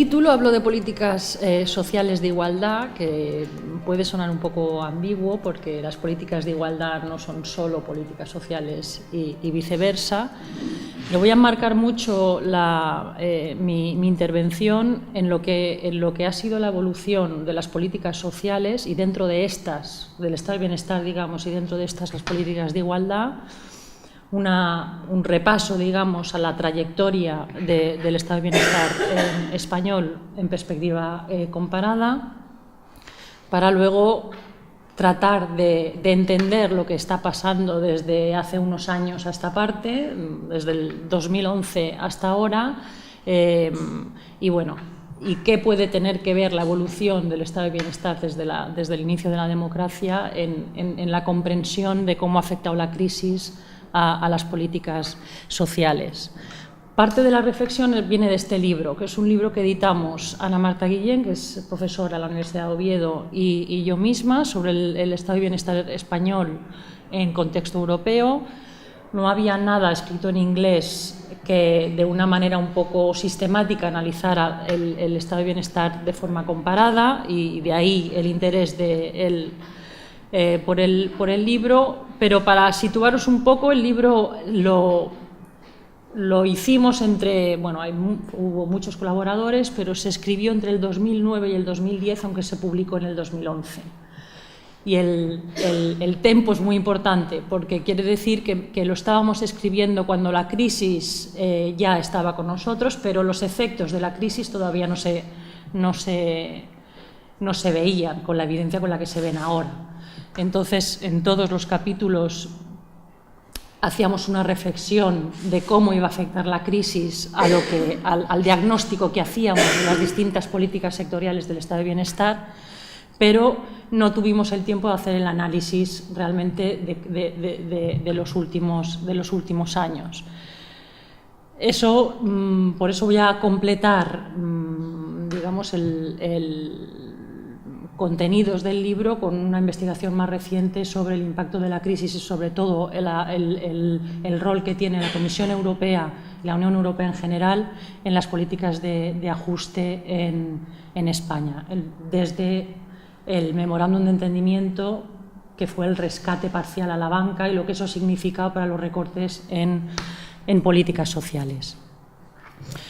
título hablo de políticas sociales de igualdad, que puede sonar un poco ambiguo porque las políticas de igualdad no son solo políticas sociales y viceversa. Yo voy a enmarcar mucho mi intervención en lo que ha sido la evolución de las políticas sociales y dentro de estas, del estado de bienestar, digamos, y dentro de estas las políticas de igualdad. Un repaso, digamos, a la trayectoria del estado de bienestar español en perspectiva comparada, para luego tratar de entender lo que está pasando desde hace unos años a esta parte, desde el 2011 hasta ahora, y bueno, y qué puede tener que ver la evolución del estado de bienestar desde el inicio de la democracia en la comprensión de cómo ha afectado la crisis a las políticas sociales. Parte de la reflexión viene de este libro, que es un libro que editamos Ana Marta Guillén, que es profesora en la Universidad de Oviedo, y yo misma, sobre el estado de bienestar español en contexto europeo. No había nada escrito en inglés que de una manera un poco sistemática analizara el estado de bienestar de forma comparada, y de ahí el interés por el libro. Pero para situaros un poco, el libro lo hicimos hubo muchos colaboradores, pero se escribió entre el 2009 y el 2010, aunque se publicó en el 2011. Y el tempo es muy importante, porque quiere decir que lo estábamos escribiendo cuando la crisis ya estaba con nosotros, pero los efectos de la crisis todavía no se veían con la evidencia con la que se ven ahora. Entonces, en todos los capítulos hacíamos una reflexión de cómo iba a afectar la crisis al diagnóstico que hacíamos de las distintas políticas sectoriales del estado de bienestar, pero no tuvimos el tiempo de hacer el análisis realmente de los últimos años. Por eso voy a completar, digamos, contenidos del libro con una investigación más reciente sobre el impacto de la crisis y sobre todo el rol que tiene la Comisión Europea y la Unión Europea en general en las políticas de ajuste en España, desde el memorándum de entendimiento, que fue el rescate parcial a la banca, y lo que eso significa para los recortes en políticas sociales.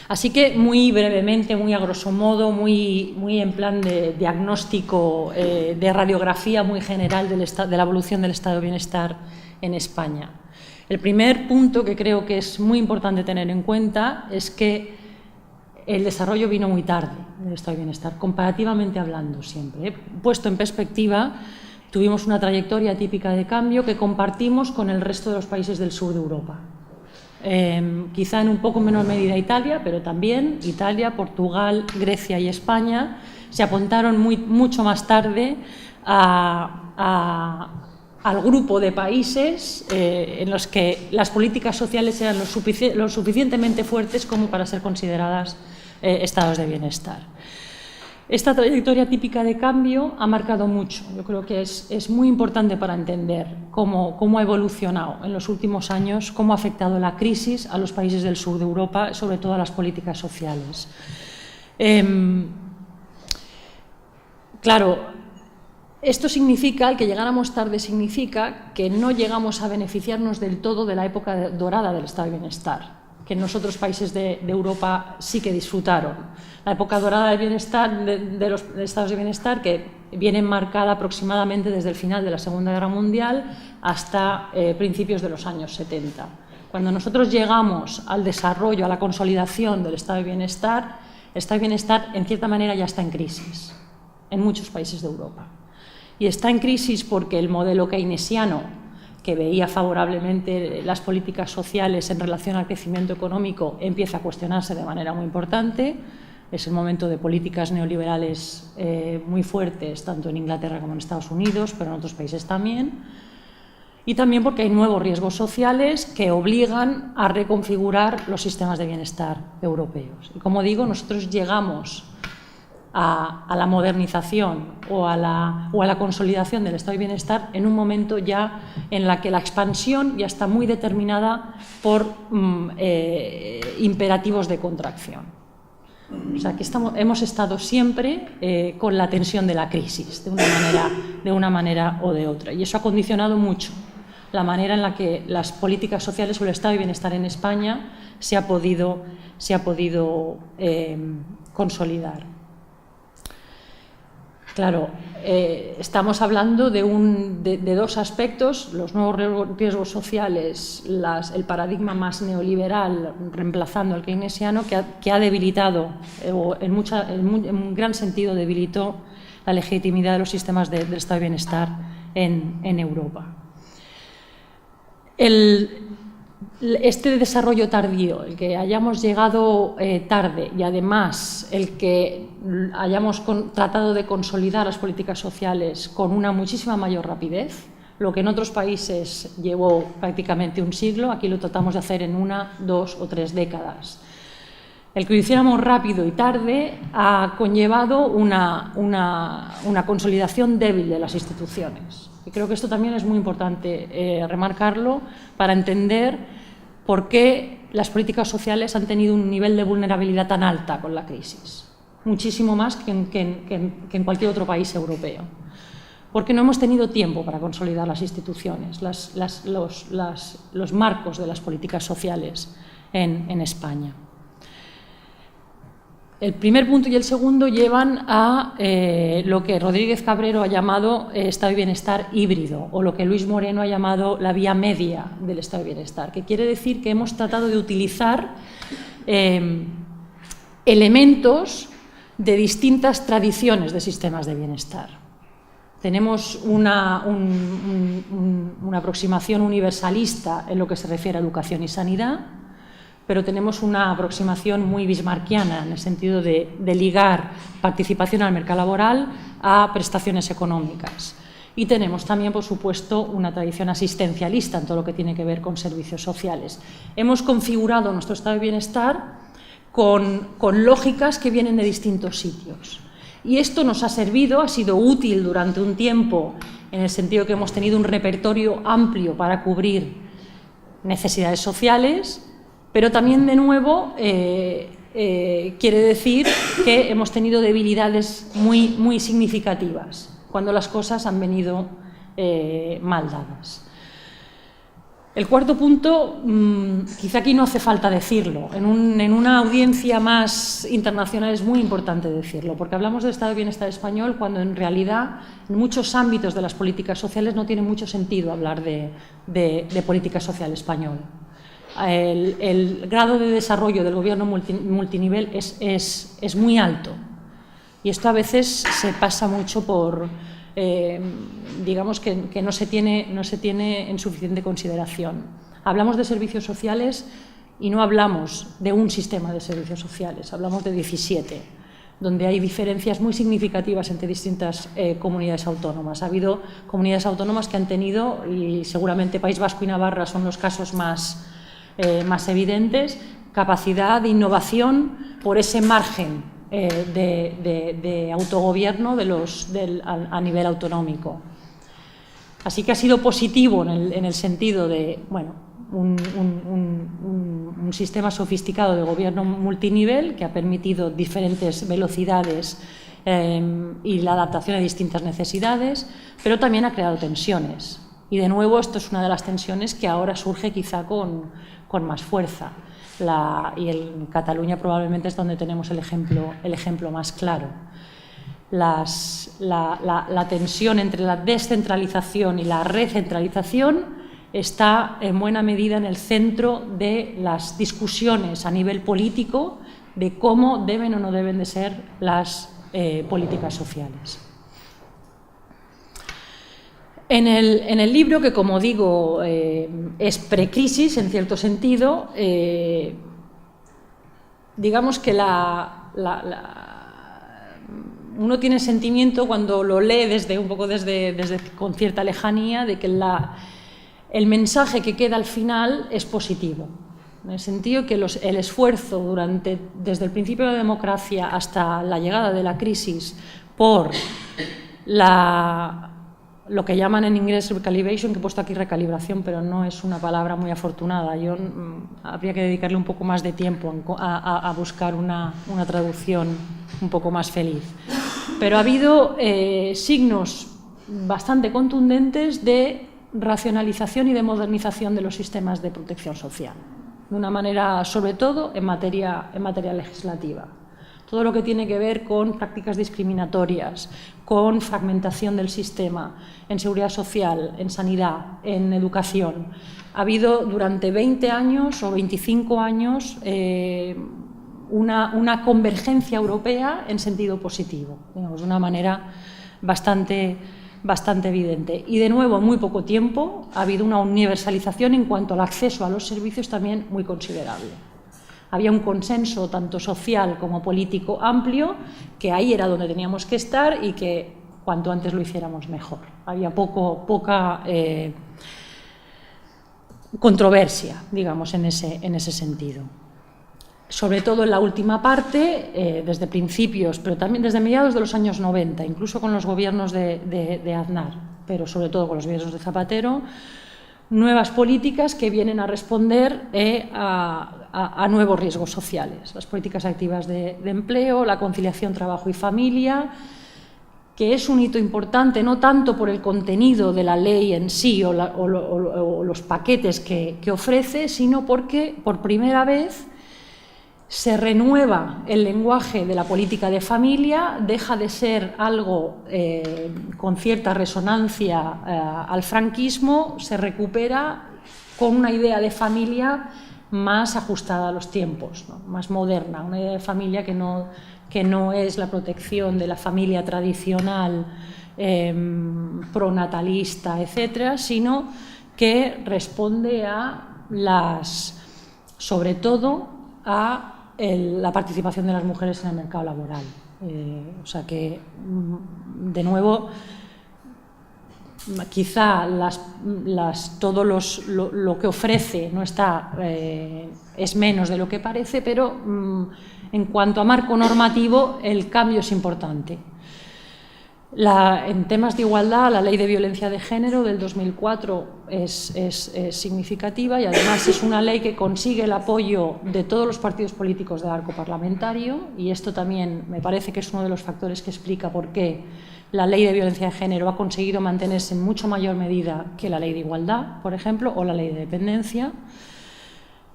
Así que muy brevemente, muy a grosso modo, muy en plan de diagnóstico, de radiografía muy general de la evolución del estado de bienestar en España. El primer punto que creo que es muy importante tener en cuenta es que el desarrollo vino muy tarde del estado de bienestar, comparativamente hablando siempre. Puesto en perspectiva, tuvimos una trayectoria típica de cambio que compartimos con el resto de los países del sur de Europa. Quizá en un poco menor medida Italia, pero también Italia, Portugal, Grecia y España se apuntaron mucho más tarde al grupo de países en los que las políticas sociales eran lo suficientemente fuertes como para ser consideradas estados de bienestar. Esta trayectoria típica de cambio ha marcado mucho. Yo creo que es muy importante para entender cómo ha evolucionado en los últimos años, cómo ha afectado la crisis a los países del sur de Europa, sobre todo a las políticas sociales. Claro, esto significa, el que llegáramos tarde significa que no llegamos a beneficiarnos del todo de la época dorada del estado de bienestar, que en los otros países de Europa sí que disfrutaron. La época dorada del bienestar, de los estados de bienestar, que viene marcada aproximadamente desde el final de la Segunda Guerra Mundial hasta principios de los años 70. Cuando nosotros llegamos al desarrollo, a la consolidación del estado de bienestar, el estado de bienestar en cierta manera ya está en crisis en muchos países de Europa. Y está en crisis porque el modelo keynesiano, que veía favorablemente las políticas sociales en relación al crecimiento económico, empieza a cuestionarse de manera muy importante. Es el momento de políticas neoliberales muy fuertes, tanto en Inglaterra como en Estados Unidos, pero en otros países también. Y también porque hay nuevos riesgos sociales que obligan a reconfigurar los sistemas de bienestar europeos. Y como digo, nosotros llegamos a la modernización o a la consolidación del estado de bienestar en un momento ya en la que la expansión ya está muy determinada por imperativos de contracción. O sea, que hemos estado siempre con la tensión de la crisis, de una manera o de otra. Y eso ha condicionado mucho la manera en la que las políticas sociales o el estado de bienestar en España se ha podido consolidar. Claro, estamos hablando de dos aspectos: los nuevos riesgos sociales, el paradigma más neoliberal reemplazando al keynesiano, que ha debilitado, o en un gran sentido debilitó la legitimidad de los sistemas del estado de bienestar en Europa. Este desarrollo tardío, el que hayamos llegado tarde, y además el que hayamos tratado de consolidar las políticas sociales con una muchísima mayor rapidez, lo que en otros países llevó prácticamente un siglo, aquí lo tratamos de hacer en 1, 2 o 3 décadas. El que lo hiciéramos rápido y tarde ha conllevado una consolidación débil de las instituciones. Y creo que esto también es muy importante remarcarlo para entender por qué las políticas sociales han tenido un nivel de vulnerabilidad tan alta con la crisis, muchísimo más que en cualquier otro país europeo. Porque no hemos tenido tiempo para consolidar las instituciones, los marcos de las políticas sociales en España. El primer punto y el segundo llevan a lo que Rodríguez Cabrero ha llamado estado de bienestar híbrido, o lo que Luis Moreno ha llamado la vía media del estado de bienestar, que quiere decir que hemos tratado de utilizar elementos de distintas tradiciones de sistemas de bienestar. Tenemos una aproximación universalista en lo que se refiere a educación y sanidad, pero tenemos una aproximación muy bismarckiana en el sentido de ligar participación al mercado laboral a prestaciones económicas. Y tenemos también, por supuesto, una tradición asistencialista en todo lo que tiene que ver con servicios sociales. Hemos configurado nuestro estado de bienestar con lógicas que vienen de distintos sitios. Y esto nos ha servido, ha sido útil durante un tiempo, en el sentido que hemos tenido un repertorio amplio para cubrir necesidades sociales, pero también, de nuevo, quiere decir que hemos tenido debilidades muy significativas cuando las cosas han venido mal dadas. El cuarto punto, quizá aquí no hace falta decirlo, en una audiencia más internacional es muy importante decirlo, porque hablamos del estado de bienestar español cuando en realidad en muchos ámbitos de las políticas sociales no tiene mucho sentido hablar de política social española. El grado de desarrollo del gobierno multinivel es muy alto, y esto a veces se pasa mucho por, digamos que no se tiene en suficiente consideración. Hablamos de servicios sociales y no hablamos de un sistema de servicios sociales, hablamos de 17, donde hay diferencias muy significativas entre distintas comunidades autónomas. Ha habido comunidades autónomas que han tenido, y seguramente País Vasco y Navarra son los casos más evidentes, capacidad de innovación por ese margen de autogobierno a nivel autonómico. Así que ha sido positivo en el sentido de un sistema sofisticado de gobierno multinivel que ha permitido diferentes velocidades y la adaptación a distintas necesidades, pero también ha creado tensiones. Y de nuevo, esto es una de las tensiones que ahora surge quizá con más fuerza. Y en Cataluña probablemente es donde tenemos el ejemplo más claro. La tensión entre la descentralización y la recentralización está en buena medida en el centro de las discusiones a nivel político de cómo deben o no deben de ser las políticas sociales. En el libro, que como digo es precrisis en cierto sentido, digamos que uno tiene sentimiento cuando lo lee desde con cierta lejanía de que el mensaje que queda al final es positivo, en el sentido que el esfuerzo desde el principio de la democracia hasta la llegada de la crisis por la lo que llaman en inglés recalibration, que he puesto aquí recalibración, pero no es una palabra muy afortunada. Yo habría que dedicarle un poco más de tiempo a buscar una traducción un poco más feliz. Pero ha habido signos bastante contundentes de racionalización y de modernización de los sistemas de protección social, de una manera, sobre todo, en materia legislativa. Todo lo que tiene que ver con prácticas discriminatorias, con fragmentación del sistema, en seguridad social, en sanidad, en educación. Ha habido durante 20 años o 25 años una convergencia europea en sentido positivo, digamos, de una manera bastante evidente. Y de nuevo, en muy poco tiempo, ha habido una universalización en cuanto al acceso a los servicios también muy considerable. Había un consenso tanto social como político amplio, que ahí era donde teníamos que estar y que cuanto antes lo hiciéramos mejor. Había poca controversia, digamos, en ese sentido. Sobre todo en la última parte, desde principios, pero también desde mediados de los años 90, incluso con los gobiernos de Aznar, pero sobre todo con los gobiernos de Zapatero, nuevas políticas que vienen a responder a nuevos riesgos sociales. Las políticas activas de empleo, la conciliación trabajo y familia, que es un hito importante, no tanto por el contenido de la ley en sí o los paquetes que ofrece, sino porque por primera vez se renueva el lenguaje de la política de familia, deja de ser algo con cierta resonancia al franquismo, se recupera con una idea de familia más ajustada a los tiempos, ¿no? Más moderna, una idea de familia que no es la protección de la familia tradicional, pronatalista, etcétera, sino que responde sobre todo a la participación de las mujeres en el mercado laboral. O sea que, de nuevo, quizá todo lo que ofrece no está, es menos de lo que parece, pero en cuanto a marco normativo, el cambio es importante. En temas de igualdad, la Ley de Violencia de Género del 2004 es significativa y además es una ley que consigue el apoyo de todos los partidos políticos del arco parlamentario, y esto también me parece que es uno de los factores que explica por qué la Ley de Violencia de Género ha conseguido mantenerse en mucho mayor medida que la Ley de Igualdad, por ejemplo, o la Ley de Dependencia.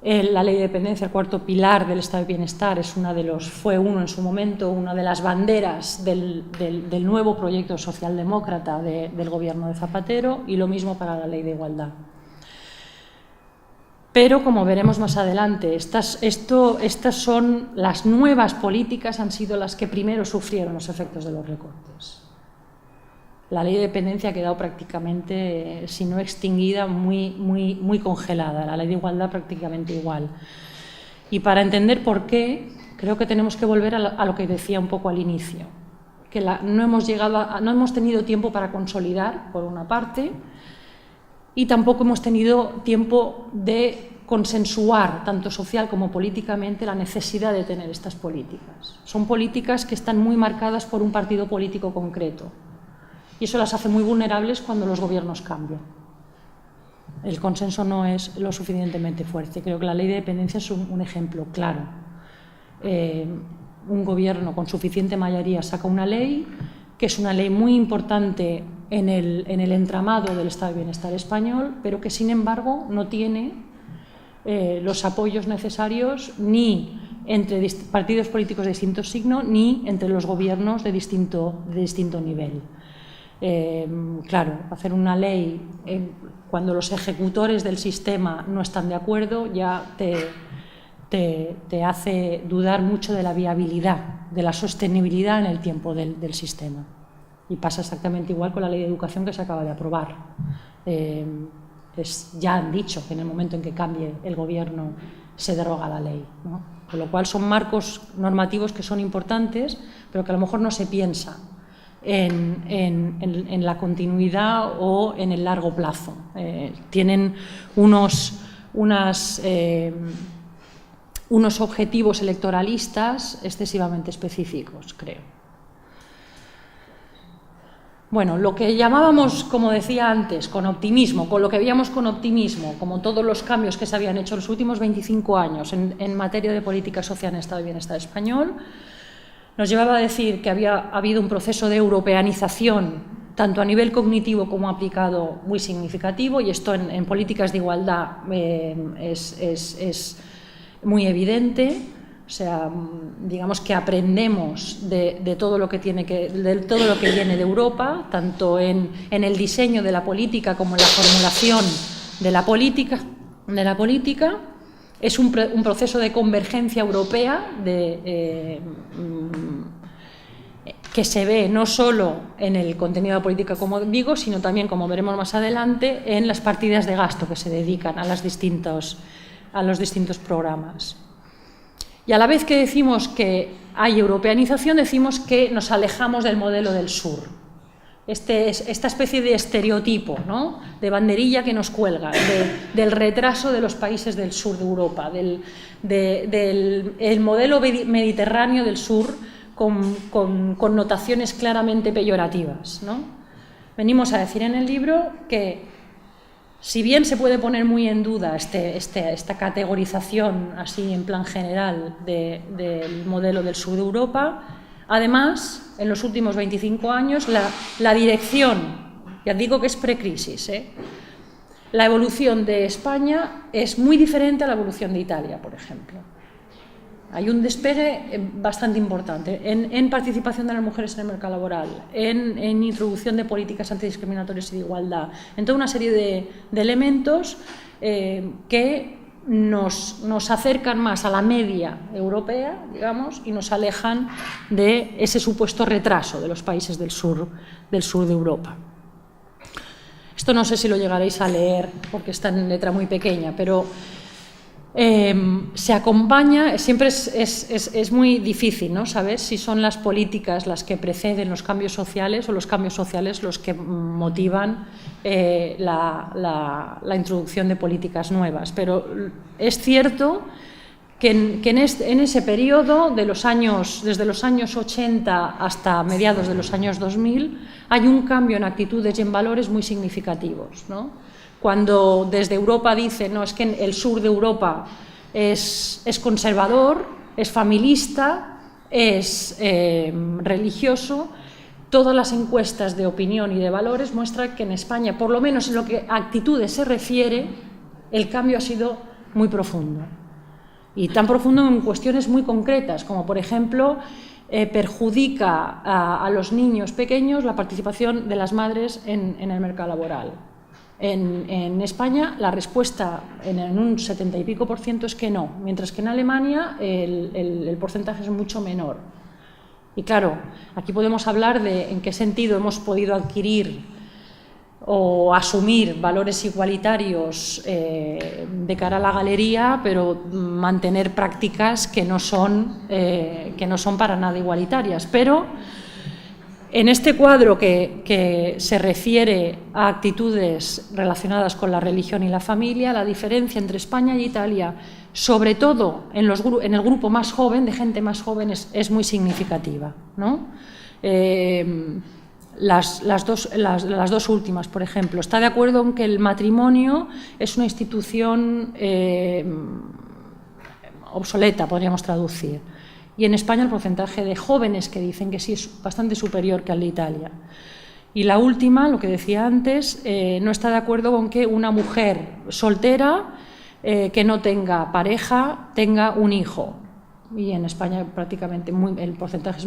La Ley de Dependencia, el cuarto pilar del Estado de Bienestar, fue en su momento una de las banderas del nuevo proyecto socialdemócrata del gobierno de Zapatero, y lo mismo para la Ley de Igualdad. Pero, como veremos más adelante, estas son las nuevas políticas, han sido las que primero sufrieron los efectos de los recortes. La Ley de Dependencia ha quedado prácticamente, si no extinguida, muy congelada. La Ley de Igualdad prácticamente igual. Y para entender por qué, creo que tenemos que volver a lo que decía un poco al inicio, que no hemos tenido tiempo para consolidar, por una parte, y tampoco hemos tenido tiempo de consensuar, tanto social como políticamente, la necesidad de tener estas políticas. Son políticas que están muy marcadas por un partido político concreto. Y eso las hace muy vulnerables cuando los gobiernos cambian. El consenso no es lo suficientemente fuerte. Creo que la Ley de Dependencia es un ejemplo claro. Un gobierno con suficiente mayoría saca una ley, que es una ley muy importante en el entramado del Estado de Bienestar español, pero que, sin embargo, no tiene los apoyos necesarios ni entre partidos políticos de distinto signo, ni entre los gobiernos de distinto nivel. Claro, hacer una ley cuando los ejecutores del sistema no están de acuerdo ya te hace dudar mucho de la viabilidad, de la sostenibilidad en el tiempo del sistema. Y pasa exactamente igual con la Ley de Educación que se acaba de aprobar. Ya han dicho que en el momento en que cambie el gobierno se deroga la ley, ¿no? Con lo cual son marcos normativos que son importantes, pero que a lo mejor no se piensa en la continuidad o en el largo plazo. Tienen unos objetivos electoralistas excesivamente específicos, creo. Bueno, lo que llamábamos, como decía antes, con optimismo, con lo que veíamos con optimismo, como todos los cambios que se habían hecho en los últimos 25 años en materia de política social en Estado y Bienestar español, nos llevaba a decir que había habido un proceso de europeanización, tanto a nivel cognitivo como aplicado, muy significativo, y esto en políticas de igualdad es muy evidente. O sea, digamos que aprendemos de todo lo que todo lo que viene de Europa, tanto en el diseño de la política como en la formulación de la política. Es un proceso de convergencia europea que se ve no solo en el contenido de la política, como digo, sino también, como veremos más adelante, en las partidas de gasto que se dedican a los distintos programas. Y a la vez que decimos que hay europeanización, decimos que nos alejamos del modelo del sur. Esta especie de estereotipo, ¿no?, de banderilla que nos cuelga, del retraso de los países del sur de Europa, del modelo mediterráneo del sur con connotaciones claramente peyorativas, ¿no? Venimos a decir en el libro que, si bien se puede poner muy en duda esta categorización así en plan general del modelo del sur de Europa, además, en los últimos 25 años, la dirección, ya digo que es precrisis, la evolución de España es muy diferente a la evolución de Italia, por ejemplo. Hay un despegue bastante importante en participación de las mujeres en el mercado laboral, en introducción de políticas antidiscriminatorias y de igualdad, en toda una serie de elementos que nos acercan más a la media europea, digamos, y nos alejan de ese supuesto retraso de los países del sur de Europa. Esto no sé si lo llegaréis a leer porque está en letra muy pequeña, pero se acompaña, siempre es muy difícil, ¿no?, saber si son las políticas las que preceden los cambios sociales o los cambios sociales los que motivan la introducción de políticas nuevas. Pero es cierto que en ese periodo, desde los años 80 hasta mediados de los años 2000, hay un cambio en actitudes y en valores muy significativos, ¿no? Cuando desde Europa dicen, no, es que el sur de Europa es conservador, es familista, es religioso, todas las encuestas de opinión y de valores muestran que en España, por lo menos en lo que a actitudes se refiere, el cambio ha sido muy profundo. Y tan profundo en cuestiones muy concretas, como por ejemplo, perjudica a los niños pequeños la participación de las madres en el mercado laboral. En España la respuesta en un 70 y pico % es que no, mientras que en Alemania el porcentaje es mucho menor. Y claro, aquí podemos hablar de en qué sentido hemos podido adquirir o asumir valores igualitarios de cara a la galería, pero mantener prácticas que no son para nada igualitarias. Pero en este cuadro que se refiere a actitudes relacionadas con la religión y la familia, la diferencia entre España y Italia, sobre todo en el grupo más joven, de gente más joven, es muy significativa, ¿no? Las dos últimas, por ejemplo, está de acuerdo en que el matrimonio es una institución obsoleta, podríamos traducir. Y en España el porcentaje de jóvenes que dicen que sí es bastante superior que al de Italia. Y la última, lo que decía antes, no está de acuerdo con que una mujer soltera que no tenga pareja tenga un hijo. Y en España prácticamente el porcentaje es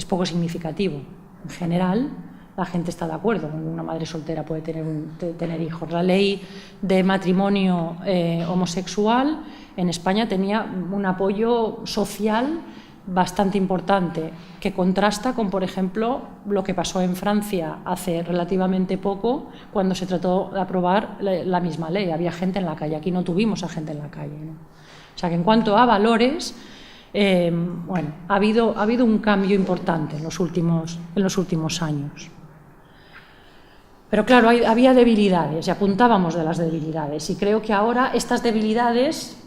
poco significativo. En general, la gente está de acuerdo, una madre soltera puede tener hijos. La ley de matrimonio homosexual en España tenía un apoyo social bastante importante, que contrasta con, por ejemplo, lo que pasó en Francia hace relativamente poco, cuando se trató de aprobar la misma ley. Había gente en la calle, aquí no tuvimos a gente en la calle, ¿no? O sea que en cuanto a valores, bueno, ha habido un cambio importante en los últimos años. Pero claro, había debilidades y apuntábamos de las debilidades, y creo que ahora estas debilidades,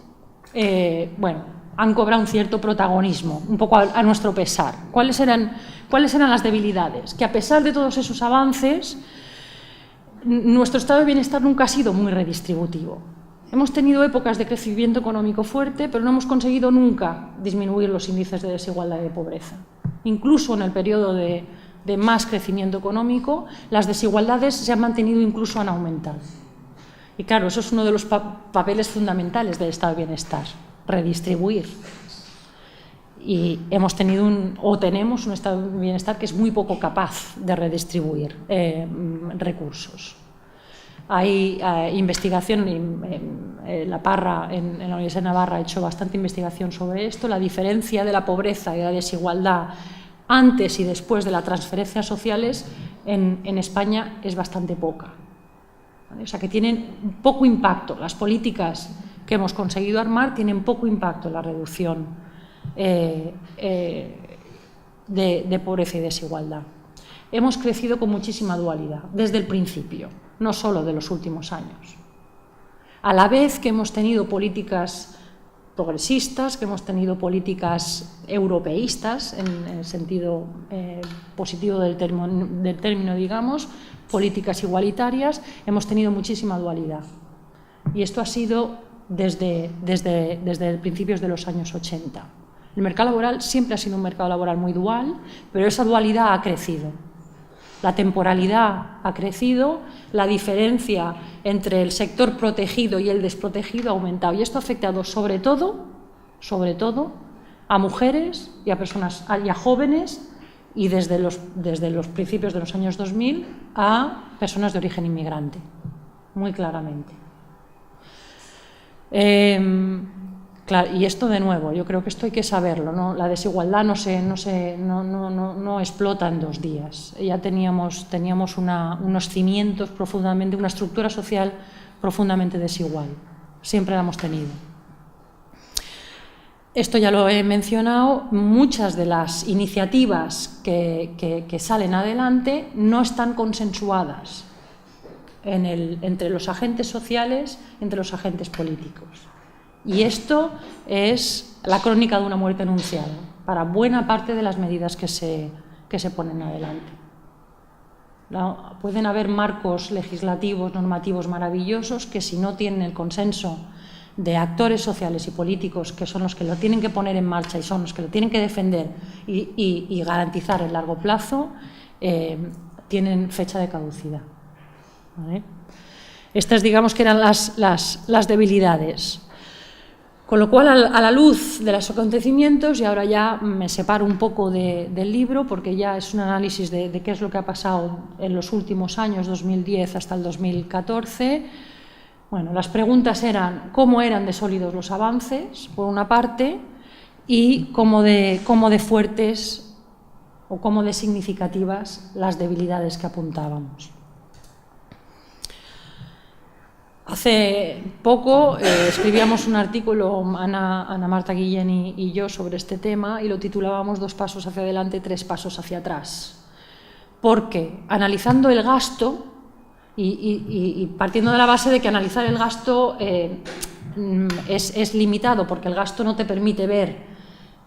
bueno, han cobrado un cierto protagonismo, un poco a nuestro pesar. ¿Cuáles eran las debilidades? Que a pesar de todos esos avances, nuestro estado de bienestar nunca ha sido muy redistributivo. Hemos tenido épocas de crecimiento económico fuerte, pero no hemos conseguido nunca disminuir los índices de desigualdad y de pobreza. Incluso en el periodo de más crecimiento económico, las desigualdades se han mantenido, incluso han aumentado. Y claro, eso es uno de los papeles fundamentales del estado de bienestar, redistribuir. Y hemos tenido tenemos un estado de bienestar que es muy poco capaz de redistribuir recursos. Hay investigación, la Parra en la Universidad de Navarra ha hecho bastante investigación sobre esto. La diferencia de la pobreza y la desigualdad antes y después de las transferencias sociales en España es bastante poca. ¿Vale? O sea que tienen poco impacto. Las políticas que hemos conseguido armar tienen poco impacto en la reducción de pobreza y desigualdad. Hemos crecido con muchísima dualidad desde el principio, no solo de los últimos años. A la vez que hemos tenido políticas progresistas, que hemos tenido políticas europeístas, en el sentido positivo del término, digamos, políticas igualitarias, hemos tenido muchísima dualidad. Y esto ha sido desde principios de los años 80. El mercado laboral siempre ha sido un mercado laboral muy dual, pero esa dualidad ha crecido. La temporalidad ha crecido, la diferencia entre el sector protegido y el desprotegido ha aumentado. Y esto ha afectado sobre todo a mujeres y a personas y a jóvenes, y desde los principios de los años 2000 a personas de origen inmigrante, muy claramente. Claro, y esto de nuevo, yo creo que esto hay que saberlo, ¿no? La desigualdad no explota en 2 días. Ya teníamos unos cimientos profundamente, una estructura social profundamente desigual. Siempre la hemos tenido. Esto ya lo he mencionado, muchas de las iniciativas que salen adelante no están consensuadas entre los agentes sociales, entre los agentes políticos. Y esto es la crónica de una muerte anunciada para buena parte de las medidas que se ponen adelante. Pueden haber marcos legislativos, normativos maravillosos que, si no tienen el consenso de actores sociales y políticos, que son los que lo tienen que poner en marcha y son los que lo tienen que defender y garantizar el largo plazo, tienen fecha de caducidad. ¿Vale? Estas, digamos, que eran las debilidades. Con lo cual, a la luz de los acontecimientos, y ahora ya me separo un poco del libro, porque ya es un análisis de qué es lo que ha pasado en los últimos años, 2010 hasta el 2014. Bueno, las preguntas eran cómo eran de sólidos los avances, por una parte, y cómo de fuertes o cómo de significativas las debilidades que apuntábamos. Hace poco escribíamos un artículo, Ana Marta Guillén y yo, sobre este tema, y lo titulábamos 2 pasos hacia adelante, 3 pasos hacia atrás. Porque analizando el gasto y partiendo de la base de que analizar el gasto es limitado, porque el gasto no te permite ver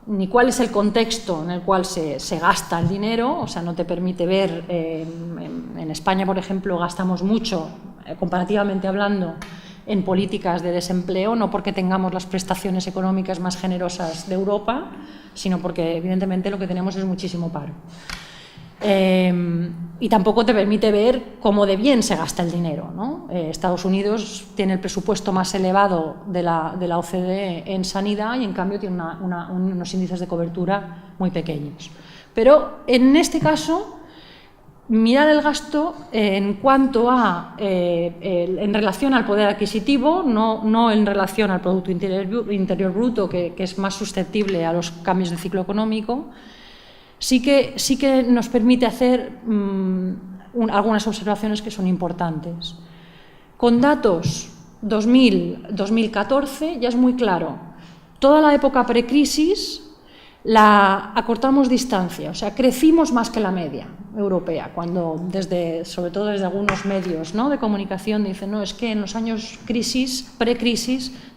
ni cuál es el contexto en el cual se gasta el dinero, o sea, no te permite ver, en España, por ejemplo, gastamos mucho, comparativamente hablando, en políticas de desempleo, no porque tengamos las prestaciones económicas más generosas de Europa, sino porque, evidentemente, lo que tenemos es muchísimo paro. Y tampoco te permite ver cómo de bien se gasta el dinero, ¿no? Estados Unidos tiene el presupuesto más elevado de la OCDE en sanidad y, en cambio, tiene unos índices de cobertura muy pequeños. Pero, en este caso, mirar el gasto en cuanto a en relación al poder adquisitivo, no en relación al Producto Interior Bruto, que es más susceptible a los cambios de ciclo económico, sí que nos permite hacer algunas observaciones que son importantes. Con datos 2014 ya es muy claro. Toda la época precrisis acortamos distancia, o sea, crecimos más que la media europea, cuando sobre todo desde algunos medios, ¿no?, de comunicación dicen, no, es que en los años precrisis,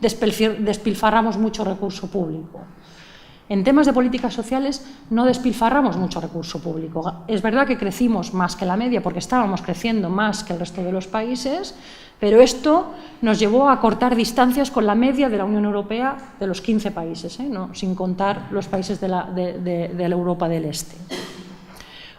despilfarramos mucho recurso público. En temas de políticas sociales no despilfarramos mucho recurso público. Es verdad que crecimos más que la media porque estábamos creciendo más que el resto de los países, pero esto nos llevó a cortar distancias con la media de la Unión Europea de los 15 países, ¿no?, sin contar los países de la Europa del Este.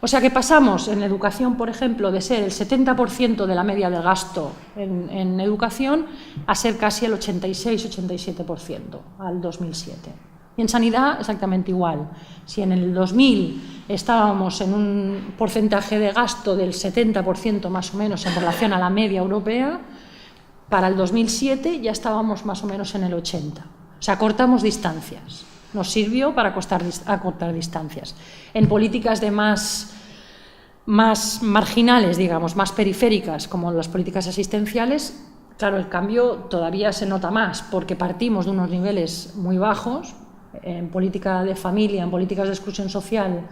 O sea que pasamos en educación, por ejemplo, de ser el 70% de la media del gasto en educación a ser casi el 86-87% al 2007. Y en sanidad exactamente igual. Si en el 2000 estábamos en un porcentaje de gasto del 70% más o menos en relación a la media europea, para el 2007 ya estábamos más o menos en el 80%. O sea, cortamos distancias. Nos sirvió para acortar distancias. En políticas de más marginales, digamos, más periféricas, como las políticas asistenciales, claro, el cambio todavía se nota más, porque partimos de unos niveles muy bajos. En política de familia, en políticas de exclusión social,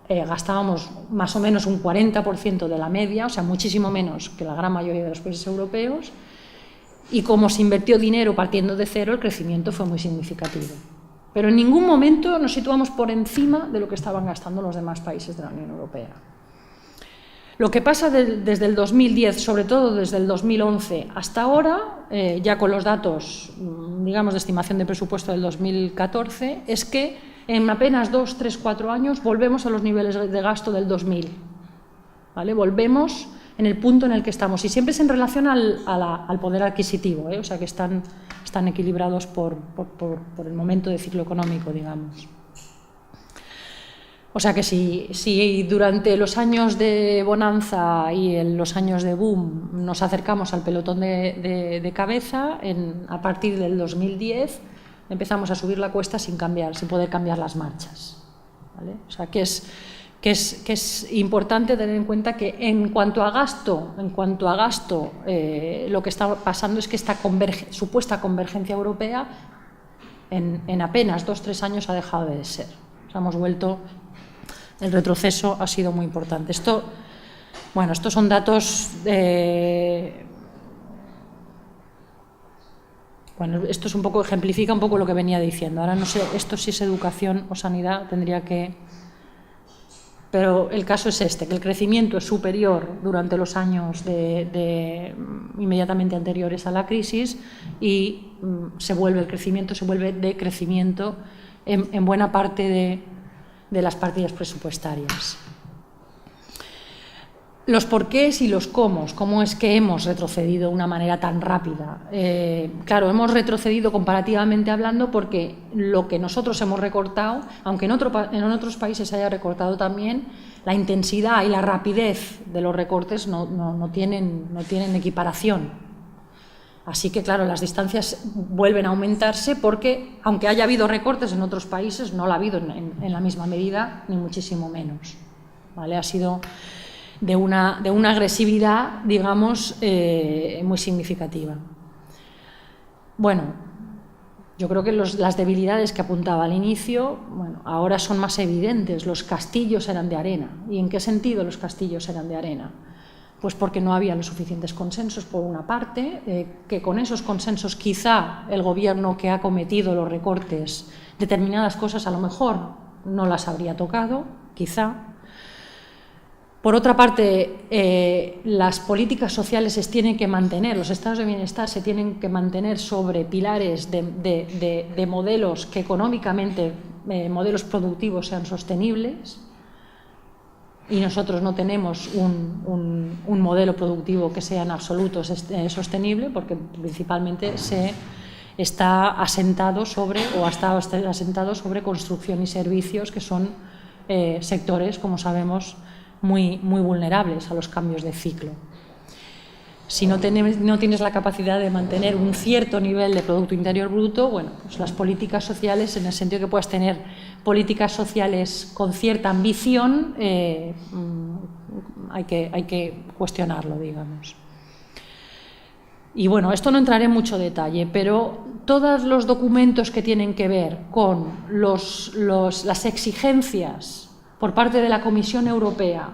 gastábamos más o menos un 40% de la media, o sea, muchísimo menos que la gran mayoría de los países europeos, y como se invirtió dinero partiendo de cero, el crecimiento fue muy significativo. Pero en ningún momento nos situamos por encima de lo que estaban gastando los demás países de la Unión Europea. Lo que pasa desde el 2010, sobre todo desde el 2011 hasta ahora, ya con los datos, digamos, de estimación de presupuesto del 2014, es que en apenas 2, 3, 4 años volvemos a los niveles de gasto del 2000. ¿Vale? Volvemos en el punto en el que estamos, y siempre es en relación al poder adquisitivo, o sea que están equilibrados por el momento de ciclo económico, digamos. O sea que si durante los años de bonanza y en los años de boom nos acercamos al pelotón de cabeza, a partir del 2010 empezamos a subir la cuesta sin poder cambiar las marchas, ¿vale? O sea que es importante tener en cuenta que en cuanto a gasto, lo que está pasando es que esta supuesta convergencia europea en apenas 2-3 años ha dejado de ser. O sea, hemos vuelto. El retroceso ha sido muy importante. Estos son datos esto es ejemplifica un poco lo que venía diciendo. Ahora no sé, esto si es educación o sanidad, pero el caso es que el crecimiento es superior durante los años inmediatamente anteriores a la crisis, y el crecimiento se vuelve decrecimiento en buena parte de las partidas presupuestarias. Los porqués y los cómo es que hemos retrocedido de una manera tan rápida. Claro, hemos retrocedido comparativamente hablando porque lo que nosotros hemos recortado, aunque en otros países se haya recortado también, la intensidad y la rapidez de los recortes no tienen equiparación. Así que, claro, las distancias vuelven a aumentarse porque, aunque haya habido recortes en otros países, no lo ha habido en la misma medida, ni muchísimo menos, ¿vale? Ha sido de una agresividad, digamos, muy significativa. Bueno, yo creo que las debilidades que apuntaba al inicio, ahora son más evidentes. Los castillos eran de arena. ¿Y en qué sentido los castillos eran de arena? Pues porque no había los suficientes consensos, por una parte, que con esos consensos quizá el gobierno que ha cometido los recortes, determinadas cosas a lo mejor no las habría tocado, quizá. Por otra parte, las políticas sociales se tienen que mantener, los estados de bienestar se tienen que mantener sobre pilares de modelos que económicamente, modelos productivos, sean sostenibles. Y nosotros no tenemos un modelo productivo que sea en absoluto sostenible, porque principalmente está asentado sobre construcción y servicios, que son sectores, como sabemos, muy vulnerables a los cambios de ciclo. Si no tienes la capacidad de mantener un cierto nivel de Producto Interior Bruto, pues las políticas sociales, en el sentido que puedas tener políticas sociales con cierta ambición, hay que cuestionarlo, digamos. Y bueno, esto no entraré en mucho detalle, pero todos los documentos que tienen que ver con las exigencias por parte de la Comisión Europea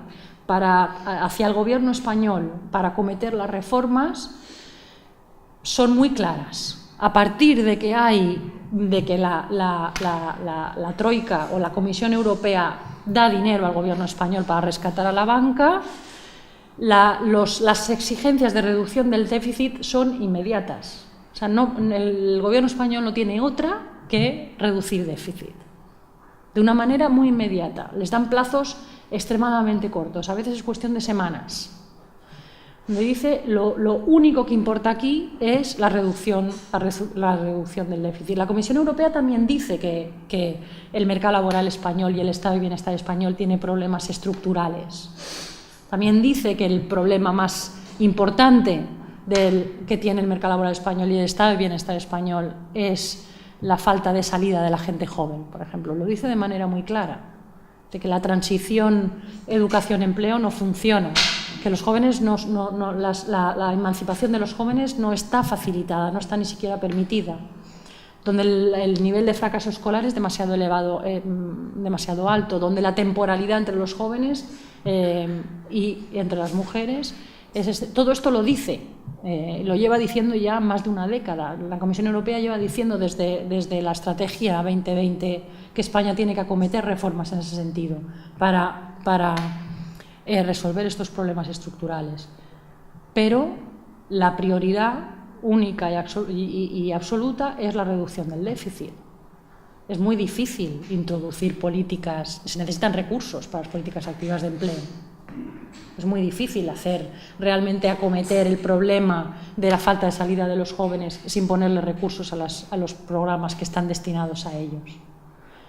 hacia el Gobierno español para acometer las reformas son muy claras. A partir de que la Troika o la Comisión Europea da dinero al Gobierno español para rescatar a la banca, las exigencias de reducción del déficit son inmediatas. O sea, el Gobierno español no tiene otra que reducir déficit de una manera muy inmediata. Les dan plazos extremadamente cortos, a veces es cuestión de semanas. Donde dice lo único que importa aquí es la reducción del déficit. La Comisión Europea también dice que el mercado laboral español y el estado de bienestar español tiene problemas estructurales. También dice que el problema más importante que tiene el mercado laboral español y el estado de bienestar español es la falta de salida de la gente joven, por ejemplo. Lo dice de manera muy clara, de que la transición educación-empleo no funciona, que los jóvenes la emancipación de los jóvenes no está facilitada, no está ni siquiera permitida, donde el nivel de fracaso escolar es demasiado elevado, demasiado alto, donde la temporalidad entre los jóvenes y entre las mujeres todo esto lo dice, lo lleva diciendo ya más de una década. La Comisión Europea lleva diciendo desde la Estrategia 2020 que España tiene que acometer reformas en ese sentido para resolver estos problemas estructurales. Pero la prioridad única y absoluta es la reducción del déficit. Es muy difícil introducir políticas, se necesitan recursos para las políticas activas de empleo. Es muy difícil realmente acometer el problema de la falta de salida de los jóvenes sin ponerle recursos a los programas que están destinados a ellos.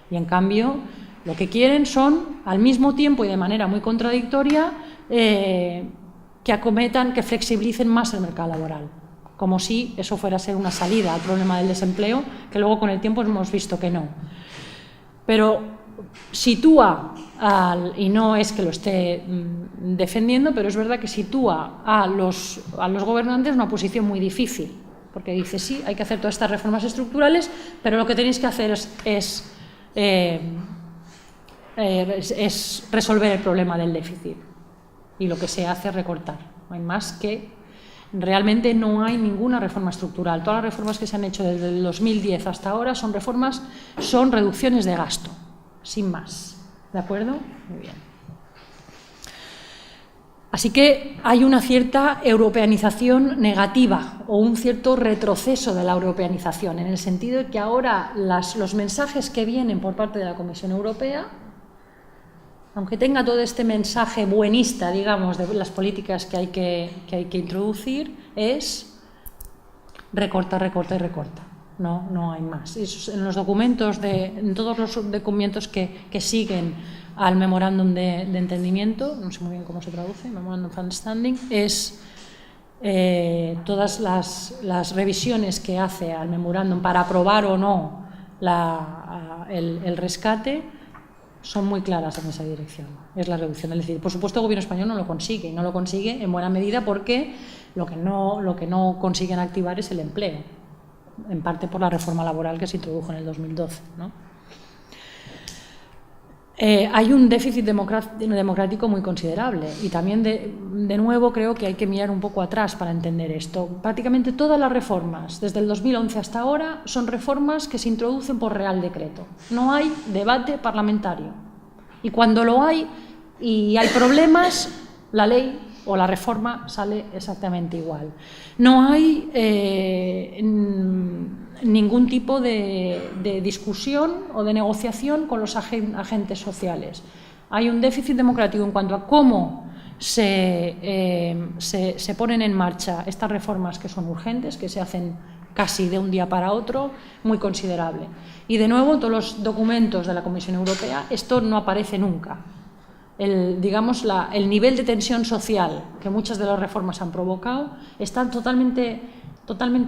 Y en cambio, lo que quieren son, al mismo tiempo y de manera muy contradictoria, que flexibilicen más el mercado laboral, como si eso fuera a ser una salida al problema del desempleo, que luego con el tiempo hemos visto que no. Pero sitúa, y no es que lo esté defendiendo, pero es verdad que sitúa a los gobernantes en una posición muy difícil, porque dice, sí, hay que hacer todas estas reformas estructurales, pero lo que tenéis que hacer es resolver el problema del déficit, y lo que se hace es recortar. No hay más que... Realmente no hay ninguna reforma estructural. Todas las reformas que se han hecho desde el 2010 hasta ahora son reducciones de gasto, sin más. ¿De acuerdo? Muy bien. Así que hay una cierta europeanización negativa o un cierto retroceso de la europeanización, en el sentido de que ahora los mensajes que vienen por parte de la Comisión Europea, aunque tenga todo este mensaje buenista, digamos, de las políticas que hay que introducir, es recorta, recorta y recorta. No hay más. En los documentos, en todos los documentos que siguen al memorándum de entendimiento, no sé muy bien cómo se traduce, Memorandum of Understanding, es todas las revisiones que hace al memorándum para aprobar o no el rescate, son muy claras en esa dirección. Es la reducción del déficit. Por supuesto, el Gobierno español no lo consigue, y no lo consigue en buena medida porque lo que no consiguen activar es el empleo, en parte por la reforma laboral que se introdujo en el 2012, ¿no? Hay un déficit democrático muy considerable, y también de nuevo creo que hay que mirar un poco atrás para entender esto. Prácticamente todas las reformas, desde el 2011 hasta ahora, son reformas que se introducen por Real Decreto. No hay debate parlamentario. Y cuando lo hay y hay problemas, la ley o la reforma sale exactamente igual. No hay ningún tipo de discusión o de negociación con los agentes sociales. Hay un déficit democrático en cuanto a cómo se ponen en marcha estas reformas que son urgentes, que se hacen casi de un día para otro, muy considerable. Y de nuevo, en todos los documentos de la Comisión Europea esto no aparece nunca. El nivel de tensión social que muchas de las reformas han provocado está totalmente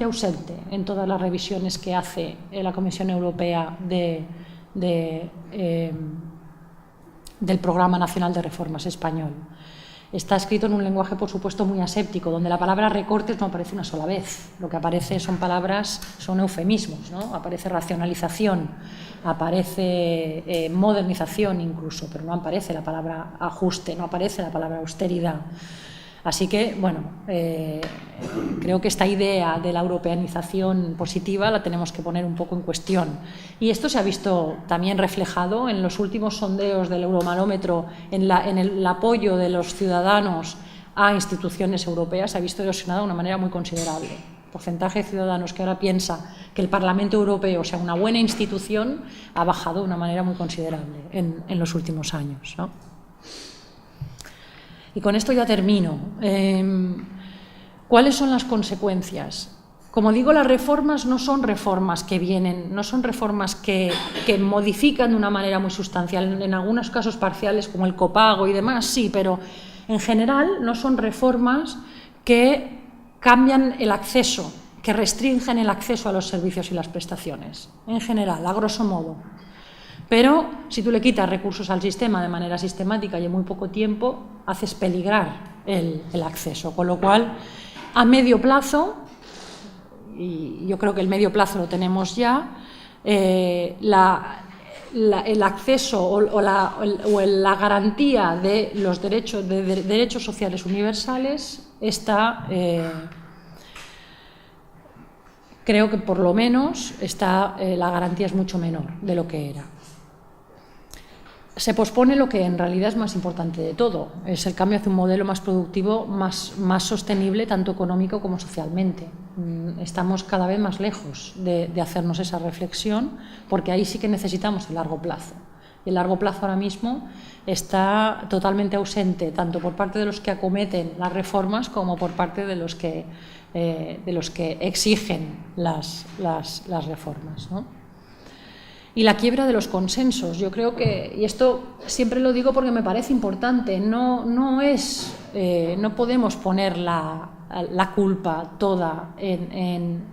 ausente en todas las revisiones que hace la Comisión Europea del Programa Nacional de Reformas español. está escrito en un lenguaje, por supuesto, muy aséptico, donde la palabra recortes no aparece una sola vez. Lo que aparece son eufemismos, ¿no? Aparece racionalización, aparece modernización incluso, pero no aparece la palabra ajuste, no aparece la palabra austeridad. Así que, bueno, creo que esta idea de la europeanización positiva la tenemos que poner un poco en cuestión. Y esto se ha visto también reflejado en los últimos sondeos del Eurobarómetro, en el apoyo de los ciudadanos a instituciones europeas, se ha visto erosionado de una manera muy considerable. El porcentaje de ciudadanos que ahora piensa que el Parlamento Europeo sea una buena institución ha bajado de una manera muy considerable en los últimos años, ¿no? Y con esto ya termino. ¿Cuáles son las consecuencias? Como digo, las reformas no son reformas que vienen, no son reformas que modifican de una manera muy sustancial, en algunos casos parciales como el copago y demás, sí, pero en general no son reformas que cambian el acceso, que restringen el acceso a los servicios y las prestaciones, en general, a grosso modo. Pero si tú le quitas recursos al sistema de manera sistemática y en muy poco tiempo, haces peligrar el acceso. Con lo cual, a medio plazo, y yo creo que el medio plazo lo tenemos ya, el acceso o la garantía de los derechos sociales universales está, creo que por lo menos la garantía es mucho menor de lo que era. Se pospone lo que en realidad es más importante de todo, es el cambio hacia un modelo más productivo, más sostenible, tanto económico como socialmente. Estamos cada vez más lejos de hacernos esa reflexión, porque ahí sí que necesitamos el largo plazo. Y el largo plazo ahora mismo está totalmente ausente, tanto por parte de los que acometen las reformas como por parte de los que exigen las reformas, ¿no? Y la quiebra de los consensos. Yo creo que, y esto siempre lo digo porque me parece importante, no podemos poner la culpa toda en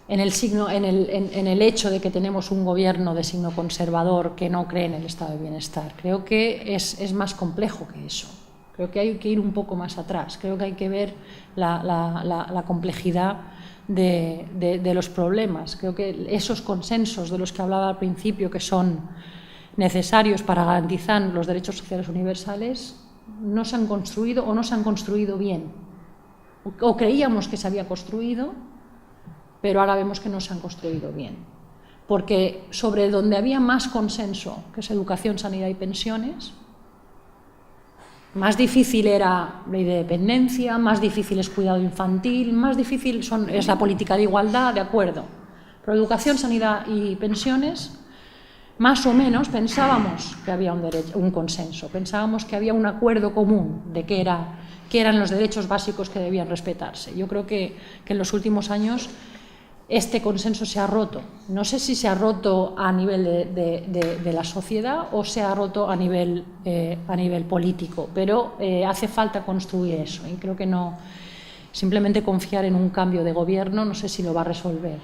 el hecho de que tenemos un gobierno de signo conservador que no cree en el estado de bienestar. Creo que es más complejo que eso. Creo que hay que ir un poco más atrás. Creo que hay que ver la complejidad de los problemas. Creo que esos consensos de los que hablaba al principio, que son necesarios para garantizar los derechos sociales universales, no se han construido o no se han construido bien. O creíamos que se había construido, pero ahora vemos que no se han construido bien. Porque sobre donde había más consenso, que es educación, sanidad y pensiones, más difícil era ley de dependencia, más difícil es cuidado infantil, más difícil es la política de igualdad, de acuerdo. Pero educación, sanidad y pensiones, más o menos pensábamos que había un consenso, pensábamos que había un acuerdo común de qué eran los derechos básicos que debían respetarse. Yo creo que en los últimos años este consenso se ha roto. No sé si se ha roto a nivel de la sociedad o se ha roto a nivel político, pero hace falta construir eso y creo que no, simplemente confiar en un cambio de gobierno no sé si lo va a resolver.